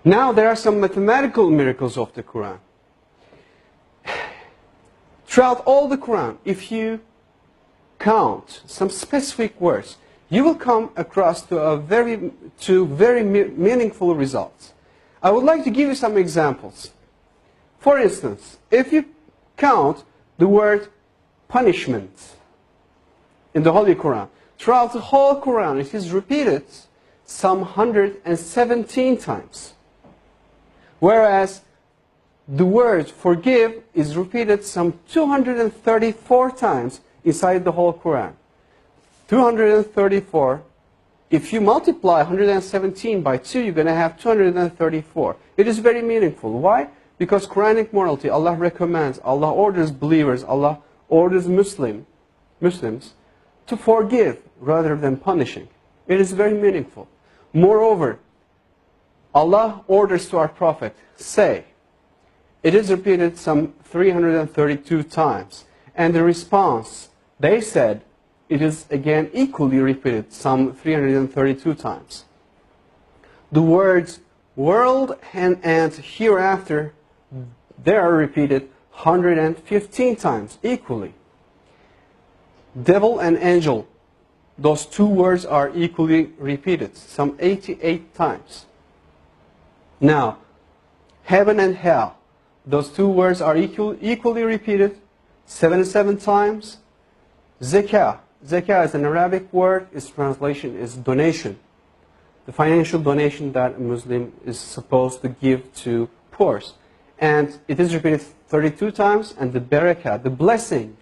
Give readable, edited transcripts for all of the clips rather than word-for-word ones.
Now there are some mathematical miracles of the Quran. Throughout all the Quran, if you count some specific words, you will come across to very meaningful results. I would like to give you some examples. For instance, if you count the word punishment in the Holy Quran, throughout the whole Quran it is repeated some 117 times. Whereas the word forgive is repeated some 234 times inside the whole Quran. 234, if you multiply 117 by 2, you're going to have 234. It is very meaningful. Why? Because Quranic morality, Allah recommends, Allah orders believers, Allah orders Muslims to forgive rather than punishing. It is very meaningful. Moreover, Allah orders to our Prophet, say. It is repeated some 332 times. And the response, they said, it is again equally repeated some 332 times. The words world and hereafter, they are repeated 115 times equally. Devil and angel, those two words are equally repeated some 88 times. Now, heaven and hell, those two words are equally repeated 77 times. Zakah. Zakah is an Arabic word. Its translation is donation. The financial donation that a Muslim is supposed to give to poor. And it is repeated 32 times. And the barakah, the blessing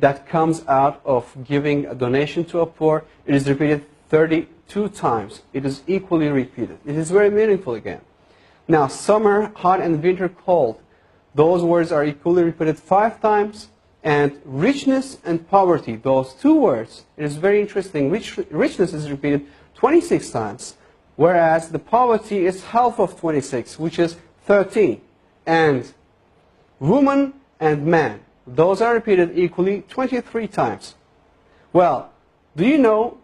that comes out of giving a donation to a poor, it is repeated 32 times. It is equally repeated. It is very meaningful again. Now, summer, hot, and winter, cold. Those words are equally repeated 5 times. And richness and poverty, those two words, it is very interesting. Richness is repeated 26 times, whereas the poverty is half of 26, which is 13. And woman and man, those are repeated equally 23 times. Well, do you know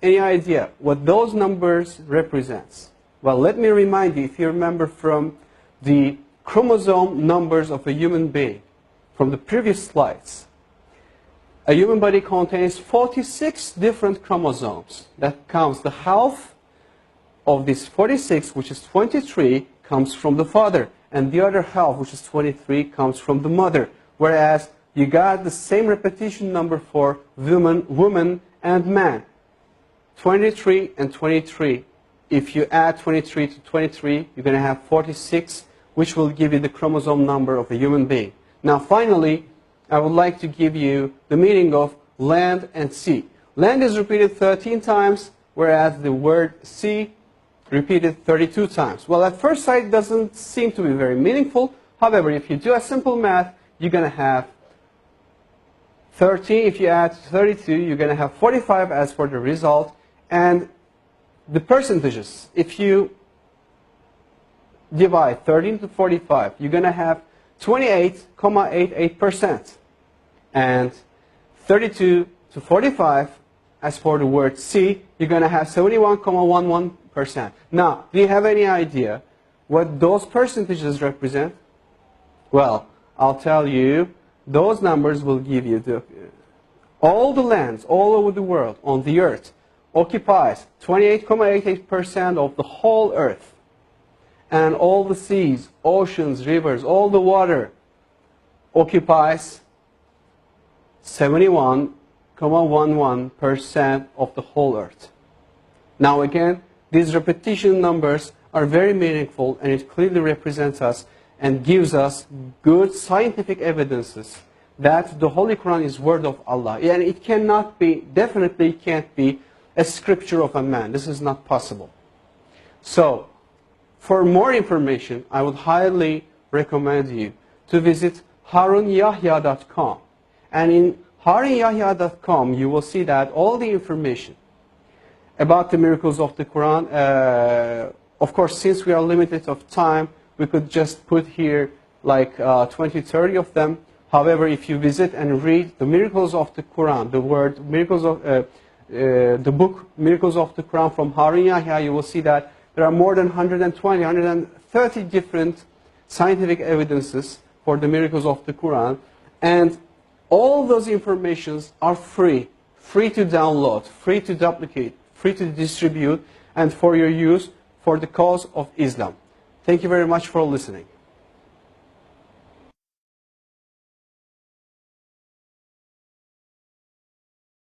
any idea what those numbers represents? Well, let me remind you, if you remember from the chromosome numbers of a human being, from the previous slides, a human body contains 46 different chromosomes. That counts the half of this 46, which is 23, comes from the father. And the other half, which is 23, comes from the mother. Whereas you got the same repetition number for woman and man. 23 and 23. If you add 23 to 23, you're going to have 46, which will give you the chromosome number of a human being. Now, finally, I would like to give you the meaning of land and sea. Land is repeated 13 times, whereas the word sea repeated 32 times. Well, at first sight, it doesn't seem to be very meaningful. However, if you do a simple math, you're going to have 13. If you add 32, you're going to have 45 as for the result. And the percentages, if you divide 13 to 45, you're going to have 28.88%. And 32 to 45, as for the word sea, you're going to have 71.11%. Now, do you have any idea what those percentages represent? Well, I'll tell you, those numbers will give you all the lands all over the world on the earth occupies 28.88% of the whole earth. And all the seas, oceans, rivers, all the water occupies 71.11% of the whole earth. Now again, these repetition numbers are very meaningful, and it clearly represents us and gives us good scientific evidences that the Holy Quran is word of Allah. And it cannot be, definitely can't be, a scripture of a man. This is not possible. So, for more information, I would highly recommend you to visit harunyahya.com. And in harunyahya.com, you will see that all the information about the miracles of the Quran, of course, since we are limited of time, we could just put here like 20, 30 of them. However, if you visit and read the miracles of the Quran, the word miracles of the book Miracles of the Quran from Harun Yahya, you will see that There are more than 120, 130 different scientific evidences for the miracles of the Quran. And all those informations are free to download, free to duplicate, free to distribute, and for your use for the cause of Islam. Thank you very much for listening.